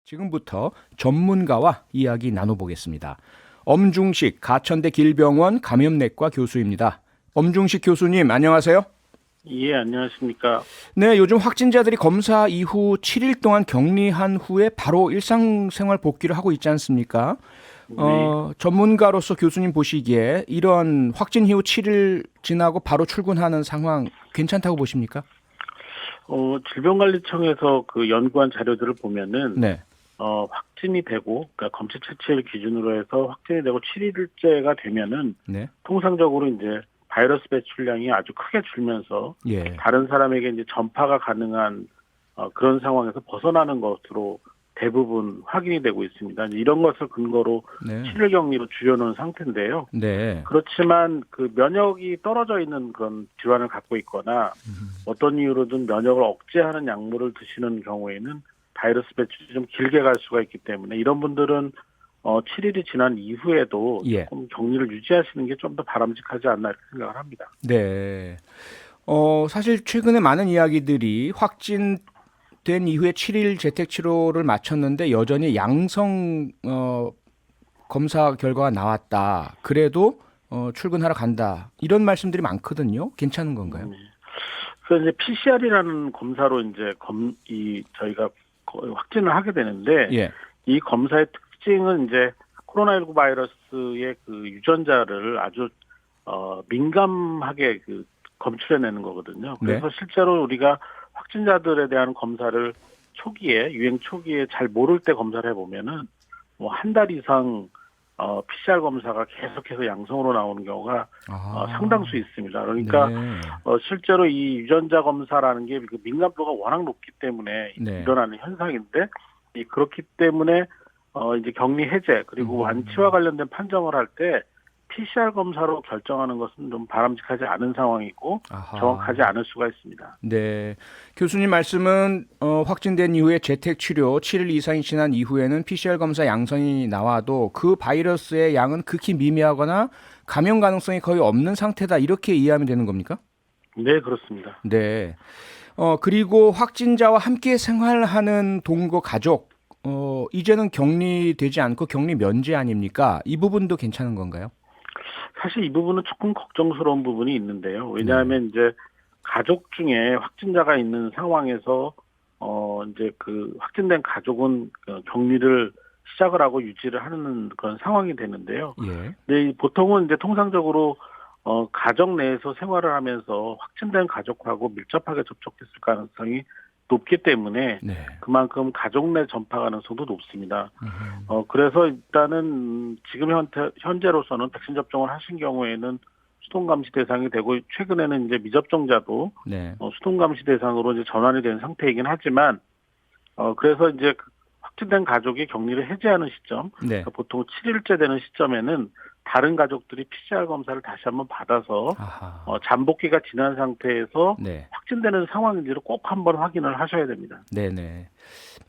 지금부터 전문가와 이야기 나눠보겠습니다. 엄중식 가천대 길병원 감염내과 교수입니다. 엄중식 교수님, 안녕하세요. 예, 안녕하십니까. 네, 요즘 확진자들이 검사 이후 7일 동안 격리한 후에 바로 일상생활 복귀를 하고 있지 않습니까? 네. 전문가로서 교수님 보시기에 이런 확진 이후 7일 지나고 바로 출근하는 상황 괜찮다고 보십니까? 질병관리청에서 그 연구한 자료들을 보면은, 네. 확진이 되고, 그러니까 검체 채취를 기준으로 해서 확진이 되고 7일째가 되면은, 네. 통상적으로 이제 바이러스 배출량이 아주 크게 줄면서, 예. 다른 사람에게 이제 전파가 가능한, 그런 상황에서 벗어나는 것으로 대부분 확인이 되고 있습니다. 이제 이런 것을 근거로 네. 7일 격리로 줄여놓은 상태인데요. 네. 그렇지만 그 면역이 떨어져 있는 그런 질환을 갖고 있거나 어떤 이유로든 면역을 억제하는 약물을 드시는 경우에는 바이러스 배출이 좀 길게 갈 수가 있기 때문에 이런 분들은 7일이 지난 이후에도 예. 조금 격리를 유지하시는 게 좀 더 바람직하지 않나 이렇게 생각을 합니다. 네. 사실 최근에 많은 이야기들이 확진된 이후에 7일 재택 치료를 마쳤는데 여전히 양성 검사 결과가 나왔다. 그래도 출근하러 간다. 이런 말씀들이 많거든요. 괜찮은 건가요? 그래서 이제 PCR이라는 검사로 이제 저희가 확진을 하게 되는데 예. 이 검사의 특징은 이제 코로나19 바이러스의 그 유전자를 아주 민감하게 그 검출해내는 거거든요. 네. 그래서 실제로 우리가 확진자들에 대한 검사를 유행 초기에 잘 모를 때 검사를 해보면은 뭐 한 달 이상 PCR 검사가 계속해서 양성으로 나오는 경우가 상당수 있습니다. 그러니까 네. 실제로 이 유전자 검사라는 게 그 민감도가 워낙 높기 때문에 네. 일어나는 현상인데 그렇기 때문에 이제 격리 해제 그리고 완치와 관련된 판정을 할 때 PCR 검사로 결정하는 것은 좀 바람직하지 않은 상황이고 아하. 정확하지 않을 수가 있습니다. 네. 교수님 말씀은 확진된 이후에 재택 치료 7일 이상이 지난 이후에는 PCR 검사 양성이 나와도 그 바이러스의 양은 극히 미미하거나 감염 가능성이 거의 없는 상태다. 이렇게 이해하면 되는 겁니까? 네, 그렇습니다. 네. 그리고 확진자와 함께 생활하는 동거 가족, 이제는 격리되지 않고 격리 면제 아닙니까? 이 부분도 괜찮은 건가요? 사실 이 부분은 조금 걱정스러운 부분이 있는데요. 왜냐하면 이제 가족 중에 확진자가 있는 상황에서 이제 그 확진된 가족은 격리를 시작을 하고 유지를 하는 그런 상황이 되는데요. 예. 근데 보통은 이제 통상적으로 가정 내에서 생활을 하면서 확진된 가족하고 밀접하게 접촉했을 가능성이 높기 때문에 네. 그만큼 가족 내 전파 가능성도 높습니다. 그래서 일단은 지금 현재로서는 백신 접종을 하신 경우에는 수동 감시 대상이 되고 최근에는 이제 미접종자도 네. 수동 감시 대상으로 이제 전환이 된 상태이긴 하지만 그래서 이제 그 확진된 가족이 격리를 해제하는 시점, 네. 그러니까 보통 7일째 되는 시점에는 다른 가족들이 PCR 검사를 다시 한번 받아서 아하. 잠복기가 지난 상태에서 네. 확진되는 상황인지를 꼭 한번 확인을 하셔야 됩니다. 네네.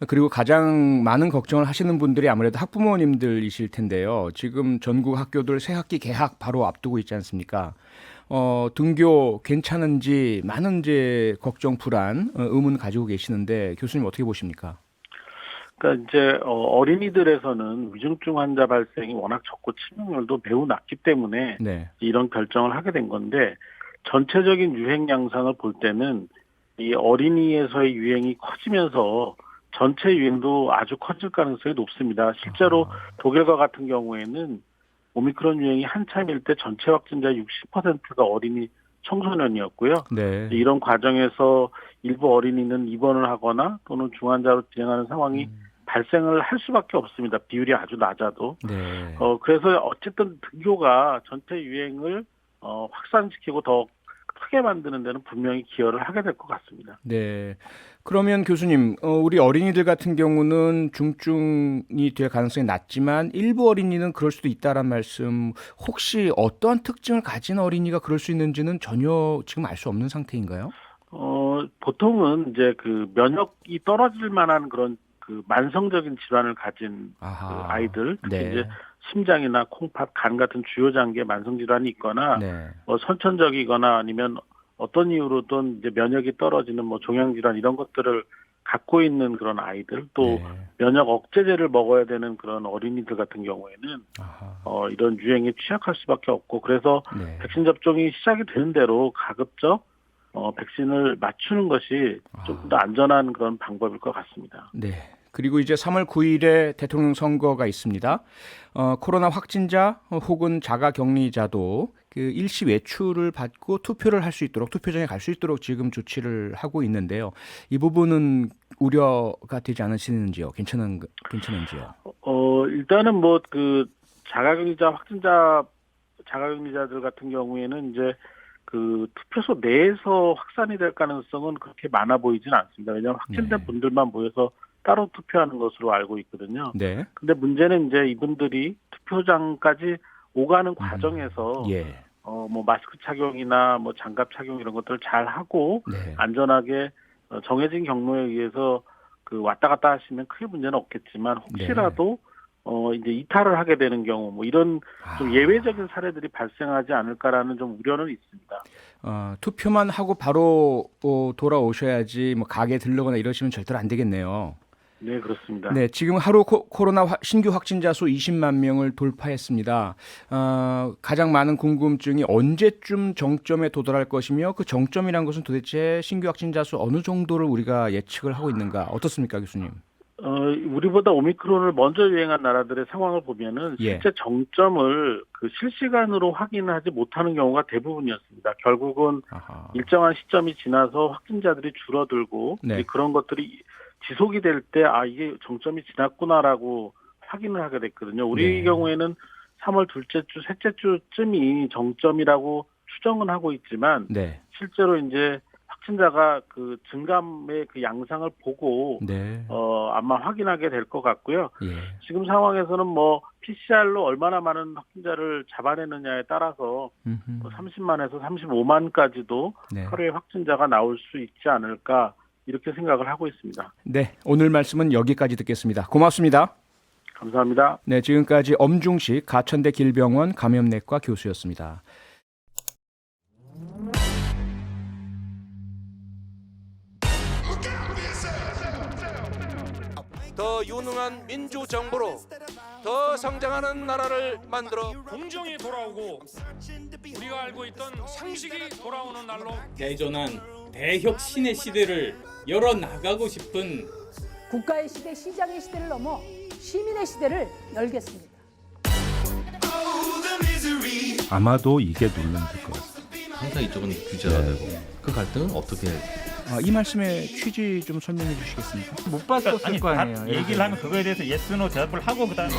그리고 가장 많은 걱정을 하시는 분들이 아무래도 학부모님들이실 텐데요. 지금 전국 학교들 새 학기 개학 바로 앞두고 있지 않습니까? 등교 괜찮은지 많은 이제 걱정, 불안, 의문 가지고 계시는데 교수님 어떻게 보십니까? 그러니까 이제 어린이들에서는 위중증 환자 발생이 워낙 적고 치명률도 매우 낮기 때문에 네. 이런 결정을 하게 된 건데 전체적인 유행 양상을 볼 때는 이 어린이에서의 유행이 커지면서 전체 유행도 아주 커질 가능성이 높습니다. 실제로 독일과 같은 경우에는 오미크론 유행이 한참일 때 전체 확진자 60%가 어린이 청소년이었고요. 네. 이런 과정에서 일부 어린이는 입원을 하거나 또는 중환자로 진행하는 상황이 발생을 할 수밖에 없습니다. 비율이 아주 낮아도. 네. 그래서 어쨌든 등교가 전체 유행을 확산시키고 더 크게 만드는 데는 분명히 기여를 하게 될 것 같습니다. 네. 그러면 교수님, 우리 어린이들 같은 경우는 중증이 될 가능성이 낮지만 일부 어린이는 그럴 수도 있다란 말씀, 혹시 어떠한 특징을 가진 어린이가 그럴 수 있는지는 전혀 지금 알 수 없는 상태인가요? 보통은 이제 그 면역이 떨어질 만한 그런 그 만성적인 질환을 가진 그 아하. 아이들, 특히 네. 이제 심장이나 콩팥, 간 같은 주요 장기에 만성 질환이 있거나 네. 선천적이거나 아니면 어떤 이유로든 이제 면역이 떨어지는 종양 질환 이런 것들을 갖고 있는 그런 아이들 또 네. 면역 억제제를 먹어야 되는 그런 어린이들 같은 경우에는 이런 유행에 취약할 수밖에 없고 그래서 네. 백신 접종이 시작이 되는 대로 가급적 백신을 맞추는 것이 좀 더 안전한 그런 방법일 것 같습니다. 네. 그리고 이제 3월 9일에 대통령 선거가 있습니다. 코로나 확진자 혹은 자가격리자도 그 일시 외출을 받고 투표를 할 수 있도록 투표장에 갈 수 있도록 지금 조치를 하고 있는데요. 이 부분은 우려가 되지 않으시는지요? 괜찮은지요? 일단은 뭐 그 자가격리자들 같은 경우에는 이제 그 투표소 내에서 확산이 될 가능성은 그렇게 많아 보이지는 않습니다. 왜냐하면 확진된 네. 분들만 모여서 따로 투표하는 것으로 알고 있거든요. 네. 근데 문제는 이제 이분들이 투표장까지 오가는 과정에서 예. 뭐 마스크 착용이나 뭐 장갑 착용 이런 것들을 잘 하고 네. 안전하게 정해진 경로에 의해서 그 왔다 갔다 하시면 크게 문제는 없겠지만 혹시라도 이제 이탈을 하게 되는 경우 뭐 이런 좀 예외적인 사례들이 발생하지 않을까라는 좀 우려는 있습니다. 투표만 하고 바로 돌아오셔야지 뭐 가게 들르거나 이러시면 절대로 안 되겠네요. 네, 그렇습니다. 네, 지금 하루 코로나 신규 확진자 수 20만 명을 돌파했습니다. 가장 많은 궁금증이 언제쯤 정점에 도달할 것이며 그 정점이란 것은 도대체 신규 확진자 수 어느 정도를 우리가 예측을 하고 있는가 어떻습니까, 교수님? 우리보다 오미크론을 먼저 유행한 나라들의 상황을 보면은 실제 정점을 그 실시간으로 확인하지 못하는 경우가 대부분이었습니다. 결국은 일정한 시점이 지나서 확진자들이 줄어들고 네. 그런 것들이 지속이 될 때 이게 정점이 지났구나라고 확인을 하게 됐거든요. 우리 경우에는 3월 둘째 주, 셋째 주쯤이 정점이라고 추정은 하고 있지만 실제로 이제 확진자가 그 증감의 그 양상을 보고 아마 확인하게 될 것 같고요. 지금 상황에서는 뭐 PCR로 얼마나 많은 확진자를 잡아내느냐에 따라서 30만에서 35만까지도 하루에 확진자가 나올 수 있지 않을까 이렇게 생각을 하고 있습니다. 네, 오늘 말씀은 여기까지 듣겠습니다. 고맙습니다. 감사합니다. 네, 지금까지 엄중식 가천대 길병원 감염내과 교수였습니다. 더 유능한 민주정부로 더 성장하는 나라를 만들어 공정이 돌아오고 우리가 알고 있던 상식이 돌아오는 날로 대전한 대혁신의 시대를 열어나가고 싶은 국가의 시대, 시장의 시대를 넘어 시민의 시대를 열겠습니다. 아마도 이게 논란될 것 같습니다. 항상 이쪽은 규제가 되고 그 갈등은 어떻게 이 말씀의 취지 좀 설명해 주시겠습니까? 못 봤었을 거 아니에요. 얘기를 하면 그거에 대해서 예스노 대답을 하고 그다음에